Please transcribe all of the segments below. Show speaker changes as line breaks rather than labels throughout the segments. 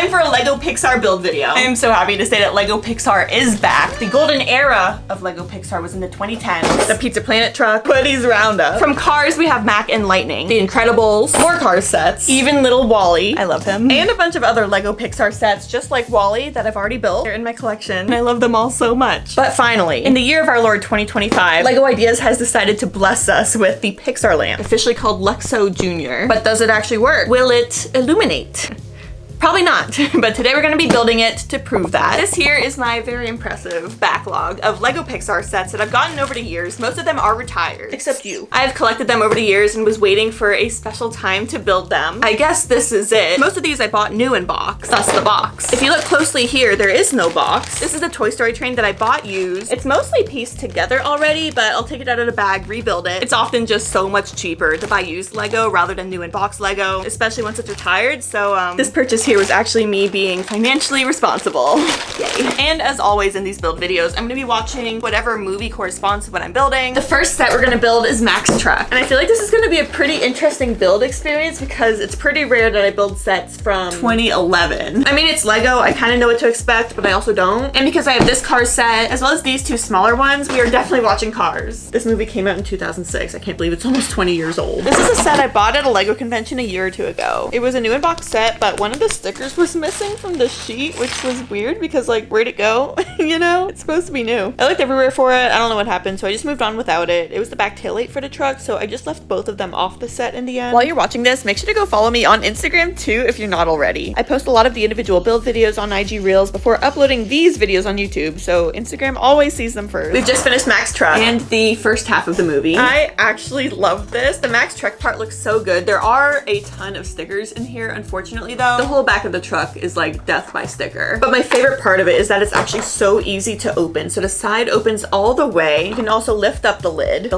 time for a LEGO Pixar build video. I am so happy to say that LEGO Pixar is back. The golden era of LEGO Pixar was in the 2010s. The Pizza Planet truck, Woody's Roundup. From Cars, we have Mac and Lightning. The Incredibles, more Cars sets, even little Wall-E, I love him, and a bunch of other LEGO Pixar sets just like Wall-E that I've already built. They're in my collection, and I love them all so much. But finally, in the year of our Lord 2025, LEGO Ideas has decided to bless us with the Pixar lamp, officially called Luxo Jr. But does it actually work? Will it illuminate? Probably not, but today we're gonna be building it to prove that. This here is my very impressive backlog of LEGO Pixar sets that I've gotten over the years. Most of them are retired, except you. I've collected them over the years and was waiting for a special time to build them. I guess this is it. Most of these I bought new in box, thus the box. If you look closely here, there is no box. This is a Toy Story train that I bought used. It's mostly pieced together already, but I'll take it out of the bag, rebuild it. It's often just so much cheaper to buy used Lego rather than new in box Lego, especially once it's retired. So this purchase here was actually me being financially responsible. Yay. And as always in these build videos, I'm gonna be watching whatever movie corresponds to what I'm building. The first set we're gonna build is Mac's truck. And I feel like this is gonna be a pretty interesting build experience because it's pretty rare that I build sets from 2011. I mean, it's Lego, I kind of know what to expect, but I also don't. And because I have this Cars set, as well as these two smaller ones, we are definitely watching Cars. This movie came out in 2006. I can't believe it's almost 20 years old. This is a set I bought at a Lego convention a year or two ago. It was a new in box set, but one of the stickers was missing from the sheet, which was weird because like, where'd it go? You know, it's supposed to be new. I looked everywhere for it. I don't know what happened, so I just moved on without it. It was the back taillight for the truck, so I just left both of them off the set in the end. While you're watching this, make sure to go follow me on Instagram too if you're not already. I post a lot of the individual build videos on IG Reels before uploading these videos on YouTube, so Instagram always sees them first. We've just finished Mac's truck and the first half of the movie. I actually love this. The Mac's truck part looks so good. There are a ton of stickers in here, unfortunately though. The whole back of the truck is like death by sticker. But my favorite part of it is that it's actually so easy to open. So the side opens all the way. You can also lift up the lid,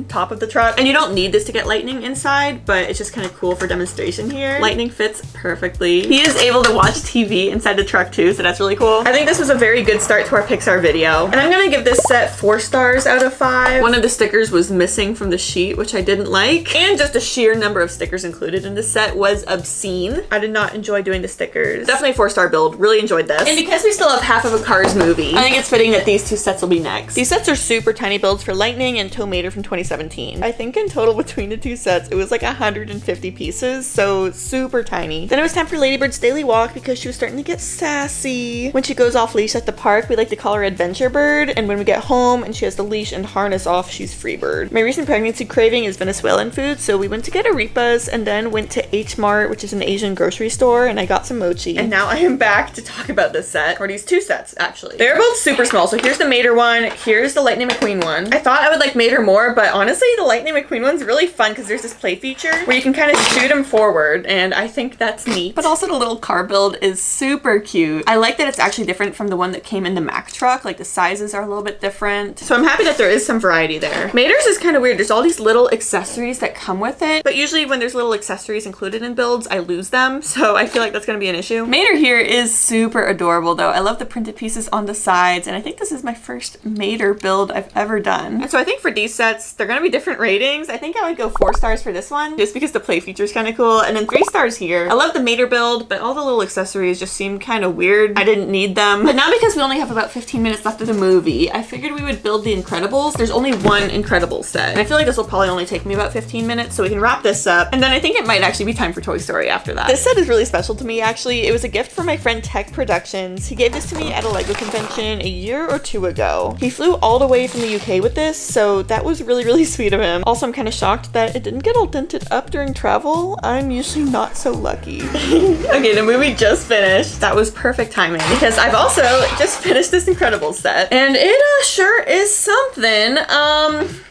top of the truck. And you don't need this to get Lightning inside, but it's just kind of cool for demonstration here. Lightning fits perfectly. He is able to watch TV inside the truck too, so that's really cool. I think this was a very good start to our Pixar video. And I'm gonna give this set 4 stars out of 5. One of the stickers was missing from the sheet, which I didn't like. And just the sheer number of stickers included in this set was obscene. I did not enjoy doing the stickers. Definitely a 4-star build. Really enjoyed this. And because we still have half of a Cars movie, I think it's fitting that these two sets will be next. These sets are super tiny builds for Lightning and Tow Mater from 2017. I think in total between the two sets, it was like 150 pieces, so super tiny. Then it was time for Ladybird's daily walk because she was starting to get sassy. When she goes off leash at the park, we like to call her Adventure Bird, and when we get home and she has the leash and harness off, she's Free Bird. My recent pregnancy craving is Venezuelan food, so we went to get arepas and then went to H Mart, which is an Asian grocery store, and I got some mochi. And now I am back to talk about this set, or these two sets actually. They're both super small, so here's the Mater one, here's the Lightning McQueen one. I thought I would like Mater more, but honestly the Lightning McQueen one's really fun because there's this play feature where you can kind of shoot him forward, and I think that's neat. But also the little car build is super cute. I like that it's actually different from the one that came in the Mac truck, like the sizes are a little bit different. So I'm happy that there is some variety there. Mater's is kind of weird. There's all these little accessories that come with it, but usually when there's little accessories included in builds, I lose them, so I feel like that's gonna be an issue. Mater here is super adorable though. I love the printed pieces on the sides, and I think this is my first Mater build I've ever done. And so I think for these sets, they're gonna be different ratings. I think I would go 4 stars for this one, just because the play feature is kind of cool, and then 3 stars here. I love the Mater build, but all the little accessories just seem kind of weird. I didn't need them. But now because we only have about 15 minutes left of the movie, I figured we would build the Incredibles. There's only one Incredibles set, and I feel like this will probably only take me about 15 minutes, so we can wrap this up, and then I think it might actually be time for Toy Story after that. This set is really special to me actually. It was a gift from my friend Tech Productions. He gave this to me at a Lego convention a year or 2 ago. He flew all the way from the UK with this, so that was really sweet of him. Also, I'm kind of shocked that it didn't get all dented up during travel. I'm usually not so lucky. Okay, the movie just finished. That was perfect timing because I've also just finished this Incredibles set, and it sure is something.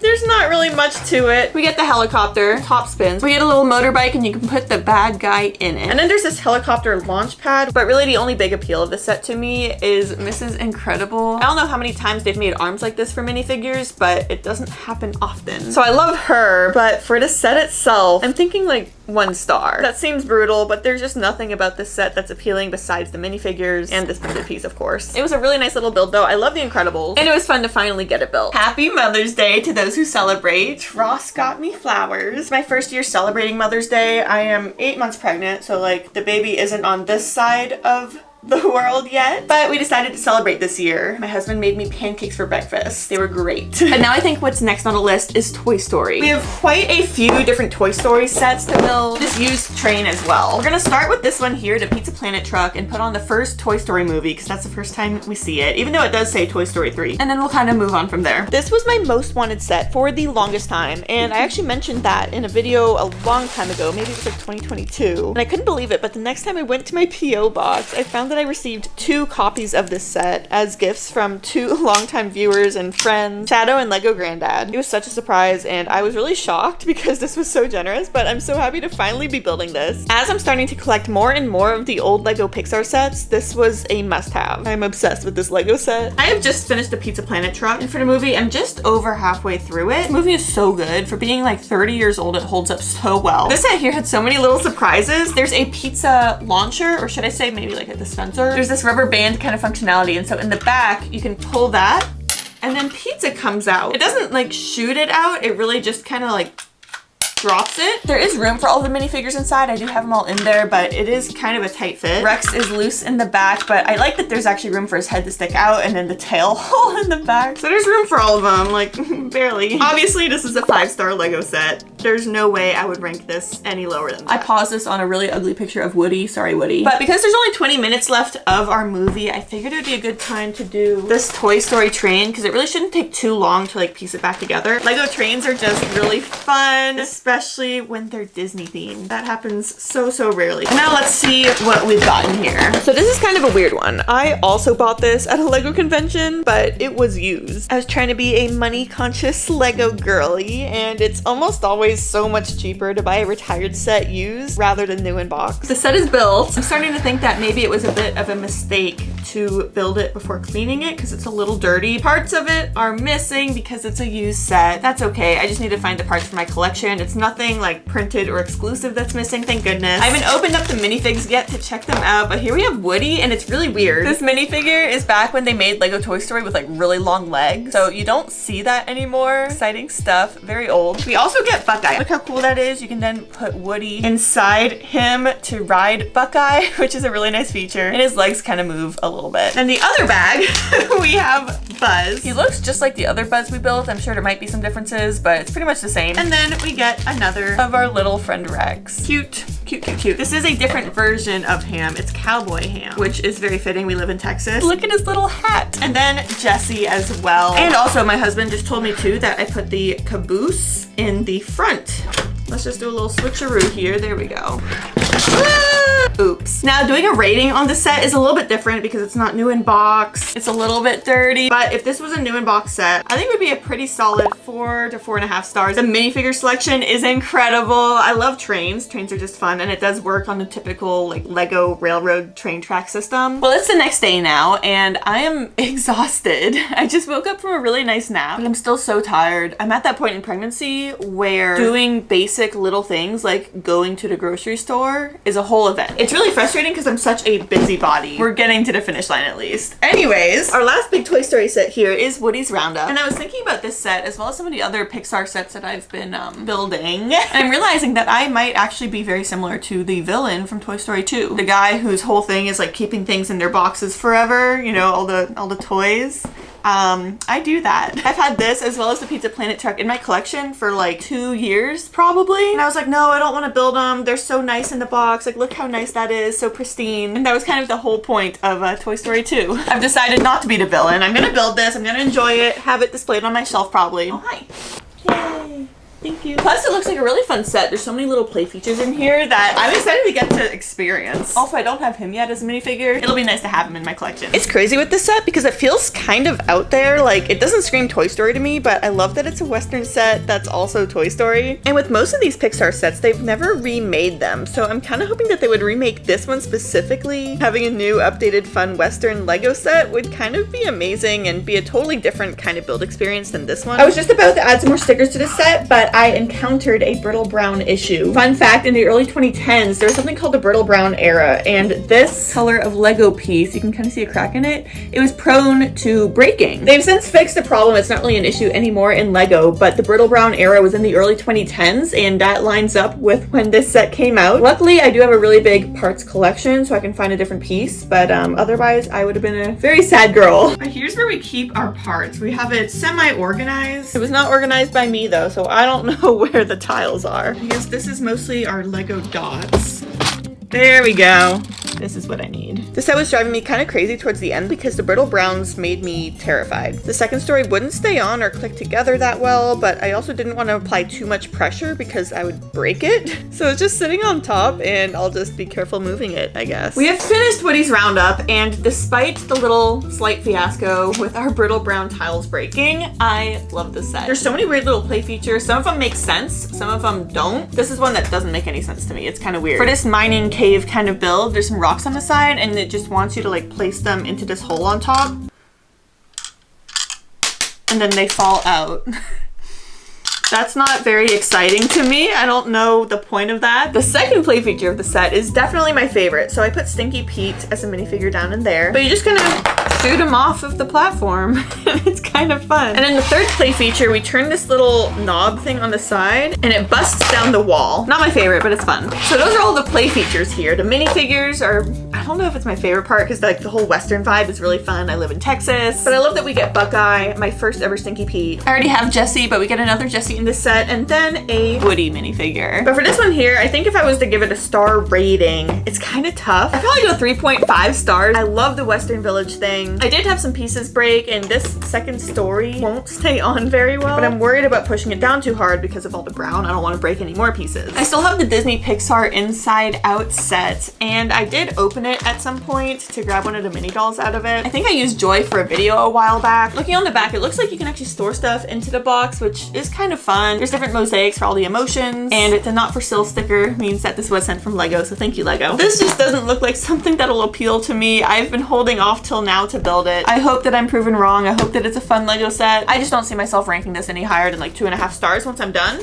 There's not really much to it. We get the helicopter, top spins. We get a little motorbike, and you can put the bad guy in it. And then there's this helicopter launch pad, but really the only big appeal of the set to me is Mrs. Incredible. I don't know how many times they've made arms like this for minifigures, but it doesn't happen often. So I love her, but for the set itself, I'm thinking like 1 star. That seems brutal, but there's just nothing about this set that's appealing besides the minifigures and this printed piece, of course. It was a really nice little build though. I love the Incredibles, and it was fun to finally get it built. Happy Mother's Day to those who celebrate. Ross got me flowers. My first year celebrating Mother's Day. I am 8 months pregnant, so like the baby isn't on this side of the world yet, but we decided to celebrate this year. My husband made me pancakes for breakfast. They were great. And now I think what's next on the list is Toy Story. We have quite a few different Toy Story sets to build. This used train as well. We're gonna start with this one here, the Pizza Planet truck, and put on the first Toy Story movie because that's the first time we see it, even though it does say Toy Story 3. And then we'll kind of move on from there. This was my most wanted set for the longest time, and I actually mentioned that in a video a long time ago. Maybe it was like 2022. And I couldn't believe it, but the next time I went to my P.O. box, I found that I received 2 copies of this set as gifts from 2 longtime viewers and friends, Shadow and Lego Granddad. It was such a surprise, and I was really shocked because this was so generous, but I'm so happy to finally be building this. As I'm starting to collect more and more of the old LEGO Pixar sets, this was a must-have. I'm obsessed with this LEGO set. I have just finished the Pizza Planet truck, and for the movie, I'm just over halfway through it. The movie is so good. For being like 30 years old, it holds up so well. This set here had so many little surprises. There's a pizza launcher, or should I say maybe like a dispenser. There's this rubber band kind of functionality, and so in the back you can pull that and then pizza comes out. It doesn't like shoot it out, it really just kind of like drops it. There is room for all the minifigures inside. I do have them all in there, but it is kind of a tight fit. Rex is loose in the back, but I like that there's actually room for his head to stick out and then the tail hole in the back. So there's room for all of them, like barely. Obviously, this is a 5-star LEGO set. There's no way I would rank this any lower than that. I paused this on a really ugly picture of Woody. Sorry, Woody. But because there's only 20 minutes left of our movie, I figured it'd be a good time to do this Toy Story train because it really shouldn't take too long to like piece it back together. LEGO trains are just really fun, especially when they're Disney themed. That happens so rarely. And now let's see what we've gotten here. So this is kind of a weird one. I also bought this at a LEGO convention, but it was used. I was trying to be a money conscious LEGO girly, and it's almost always so much cheaper to buy a retired set used rather than new in box. The set is built. I'm starting to think that maybe it was a bit of a mistake to build it before cleaning it because it's a little dirty. Parts of it are missing because it's a used set. That's okay. I just need to find the parts for my collection. It's nothing like printed or exclusive that's missing, thank goodness. I haven't opened up the minifigs yet to check them out, but here we have Woody, and it's really weird. This minifigure is back when they made LEGO Toy Story with like really long legs, so you don't see that anymore. Exciting stuff, very old. We also get Buckeye. Look how cool that is. You can then put Woody inside him to ride Buckeye, which is a really nice feature, and his legs kind of move a little bit. And the other bag, we have Buzz. He looks just like the other Buzz we built. I'm sure there might be some differences, but it's pretty much the same. And then we get another of our little friend Rex. Cute. This is a different version of Ham. It's Cowboy Ham, which is very fitting. We live in Texas. Look at his little hat. And then Jessie as well. And also my husband just told me too that I put the caboose in the front. Let's just do a little switcheroo here. There we go. Oops. Now doing a rating on the set is a little bit different because it's not new in box. It's a little bit dirty, but if this was a new in box set, I think it would be a pretty solid 4 to 4.5 stars. The minifigure selection is incredible. I love trains. Trains are just fun, and it does work on the typical like LEGO railroad train track system. Well, it's the next day now, and I am exhausted. I just woke up from a really nice nap, but I'm still so tired. I'm at that point in pregnancy where doing basic little things like going to the grocery store is a whole event. It's really frustrating because I'm such a busybody. We're getting to the finish line at least. Anyways, our last big Toy Story set here is Woody's Roundup. And I was thinking about this set as well as some of the other Pixar sets that I've been building. And I'm realizing that I might actually be very similar to the villain from Toy Story 2. The guy whose whole thing is like keeping things in their boxes forever, you know, all the toys. I do that. I've had this as well as the Pizza Planet truck in my collection for like 2 years probably. And I was like, no, I don't want to build them. They're so nice in the box. Like, look how nice that is. So pristine. And that was kind of the whole point of Toy Story 2. I've decided not to be the villain. I'm gonna build this. I'm gonna enjoy it. Have it displayed on my shelf probably. Oh, hi. Yay. Thank you. Plus, it looks like a really fun set. There's so many little play features in here that I'm excited to get to experience. Also, I don't have him yet as a minifigure. It'll be nice to have him in my collection. It's crazy with this set because it feels kind of out there. Like, it doesn't scream Toy Story to me, but I love that it's a Western set that's also Toy Story. And with most of these Pixar sets, they've never remade them. So I'm kind of hoping that they would remake this one specifically. Having a new, updated, fun Western LEGO set would kind of be amazing and be a totally different kind of build experience than this one. I was just about to add some more stickers to this set, but that I encountered a brittle brown issue. Fun fact, in the early 2010s, there was something called the brittle brown era, and this color of Lego piece, you can kind of see a crack in it, it was prone to breaking. They've since fixed the problem. It's not really an issue anymore in Lego, but the brittle brown era was in the early 2010s, and that lines up with when this set came out. Luckily, I do have a really big parts collection, so I can find a different piece, but otherwise, I would have been a very sad girl. Here's where we keep our parts. We have it semi-organized. It was not organized by me though, so I don't know where the tiles are. I guess this is mostly our Lego dots. There we go. This is what I need. This set was driving me kind of crazy towards the end because the brittle browns made me terrified. The second story wouldn't stay on or click together that well, but I also didn't want to apply too much pressure because I would break it. So it's just sitting on top and I'll just be careful moving it, I guess. We have finished Woody's Roundup, and despite the little slight fiasco with our brittle brown tiles breaking, I love this set. There's so many weird little play features. Some of them make sense, some of them don't. This is one that doesn't make any sense to me. It's kind of weird. For this mining cave kind of build, there's some rocks on the side and it just wants you to like place them into this hole on top and then they fall out. That's not very exciting to me. I don't know the point of that. The second play feature of the set is definitely my favorite. So I put Stinky Pete as a minifigure down in there, but you're just gonna shoot him off of the platform. It's kind of fun. And in the third play feature, we turn this little knob thing on the side and it busts down the wall. Not my favorite, but it's fun. So those are all the play features here. The minifigures are, I don't know if it's my favorite part because like the whole Western vibe is really fun. I live in Texas, but I love that we get Buckeye, my first ever Stinky Pete. I already have Jessie, but we get another Jessie in this set, and then a Woody minifigure. But for this one here, I think if I was to give it a star rating, it's kind of tough. I probably go 3.5 stars. I love the Western Village thing. I did have some pieces break, and this second story won't stay on very well, but I'm worried about pushing it down too hard because of all the brown. I don't want to break any more pieces. I still have the Disney Pixar Inside Out set, and I did open it at some point to grab one of the mini dolls out of it. I think I used Joy for a video a while back. Looking on the back, it looks like you can actually store stuff into the box, which is kind of fun. There's different mosaics for all the emotions, and the not for sale sticker means that this was sent from Lego, so thank you, Lego. This just doesn't look like something that'll appeal to me. I've been holding off till now to build it. I hope that I'm proven wrong. I hope that it's a fun Lego set. I just don't see myself ranking this any higher than like 2.5 stars once I'm done.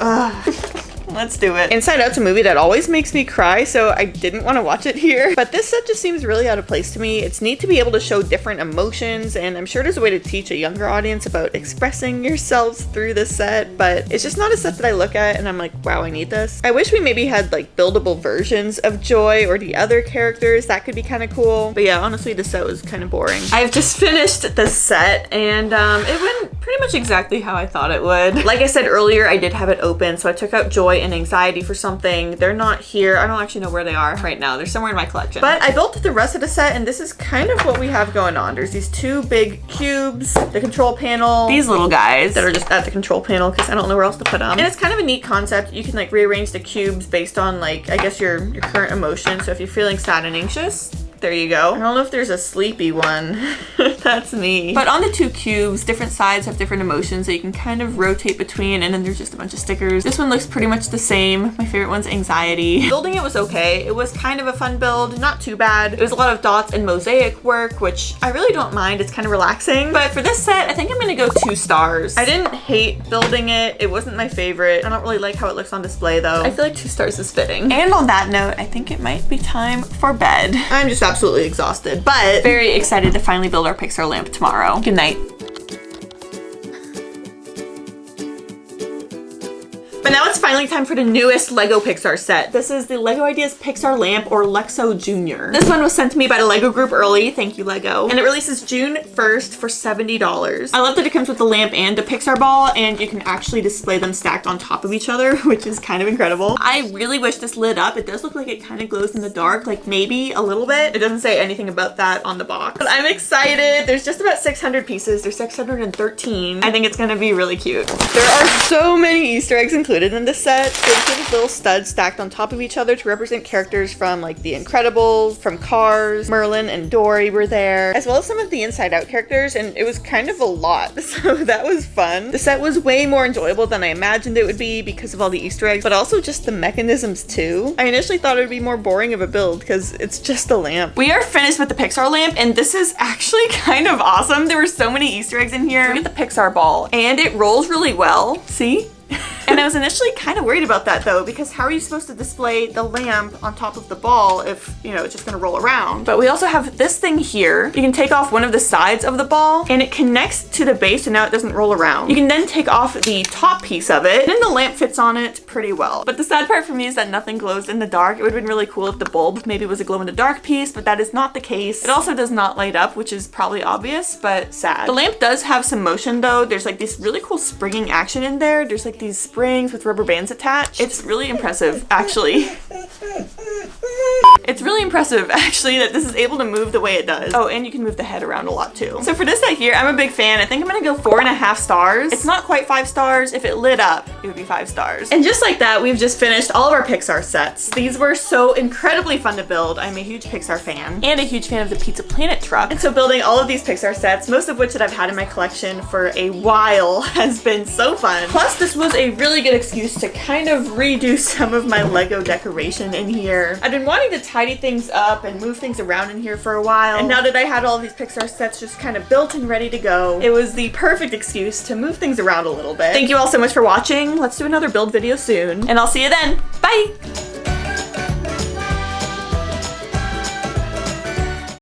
Let's do it. Inside Out's a movie that always makes me cry, so I didn't want to watch it here. But this set just seems really out of place to me. It's neat to be able to show different emotions, and I'm sure there's a way to teach a younger audience about expressing yourselves through this set, but it's just not a set that I look at and I'm like, wow, I need this. I wish we maybe had like buildable versions of Joy or the other characters. That could be kind of cool. But yeah, honestly, this set was kind of boring. I've just finished the set, and it went pretty much exactly how I thought it would. Like I said earlier, I did have it open, so I took out Joy and Anxiety for something. They're not here. I don't actually know where they are right now. They're somewhere in my collection. But I built the rest of the set, and this is kind of what we have going on. There's these two big cubes, the control panel, these little guys that are just at the control panel because I don't know where else to put them. And it's kind of a neat concept. You can like rearrange the cubes based on like, I guess your current emotion. So if you're feeling sad and anxious, there you go. I don't know if there's a sleepy one. That's me. But on the two cubes, different sides have different emotions that you can kind of rotate between, and then there's just a bunch of stickers. This one looks pretty much the same. My favorite one's Anxiety. Building it was okay. It was kind of a fun build, not too bad. It was a lot of dots and mosaic work, which I really don't mind. It's kind of relaxing. But for this set, I think I'm gonna go 2 stars. I didn't hate building it. It wasn't my favorite. I don't really like how it looks on display though. I feel like 2 stars is fitting. And on that note, I think it might be time for bed. I'm just absolutely exhausted, but very excited to finally build our Pixar lamp tomorrow. Good night. But now it's finally time for the newest LEGO Pixar set. This is the LEGO Ideas Pixar Lamp, or Lexo Jr. This one was sent to me by the LEGO group early. Thank you, LEGO. And it releases June 1st for $70. I love that it comes with the lamp and a Pixar ball, and you can actually display them stacked on top of each other, which is kind of incredible. I really wish this lit up. It does look like it kind of glows in the dark, like maybe a little bit. It doesn't say anything about that on the box. But I'm excited. There's just about 600 pieces. There's 613. I think it's gonna be really cute. There are so many Easter eggs included in this set. There's little studs stacked on top of each other to represent characters from like The Incredibles, from Cars. Merlin and Dory were there, as well as some of the Inside Out characters, and it was kind of a lot, so that was fun. The set was way more enjoyable than I imagined it would be because of all the Easter eggs, but also just the mechanisms too. I initially thought it would be more boring of a build because it's just a lamp. We are finished with the Pixar lamp, and this is actually kind of awesome. There were so many Easter eggs in here. Look at the Pixar ball, and it rolls really well. See? And I was initially kind of worried about that though, because how are you supposed to display the lamp on top of the ball if, you know, it's just gonna roll around? But we also have this thing here. You can take off one of the sides of the ball and it connects to the base so now it doesn't roll around. You can then take off the top piece of it, and then the lamp fits on it pretty well. But the sad part for me is that nothing glows in the dark. It would have been really cool if the bulb maybe was a glow in the dark piece, but that is not the case. It also does not light up, which is probably obvious, but sad. The lamp does have some motion though. There's like this really cool springing action in there. There's like these springs with rubber bands attached. It's really impressive, actually. It's really impressive, actually, that this is able to move the way it does. Oh, and you can move the head around a lot too. So for this set here, I'm a big fan. I think I'm gonna go 4.5 stars. It's not quite 5 stars. If it lit up, it would be 5 stars. And just like that, we've just finished all of our Pixar sets. These were so incredibly fun to build. I'm a huge Pixar fan and a huge fan of the Pizza Planet truck. And so building all of these Pixar sets, most of which that I've had in my collection for a while, has been so fun. Plus, this was a really good excuse to kind of redo some of my Lego decoration in here. I've been wanting to tidy things up and move things around in here for a while. And now that I had all of these Pixar sets just kind of built and ready to go, it was the perfect excuse to move things around a little bit. Thank you all so much for watching. Let's do another build video soon, and I'll see you then. Bye!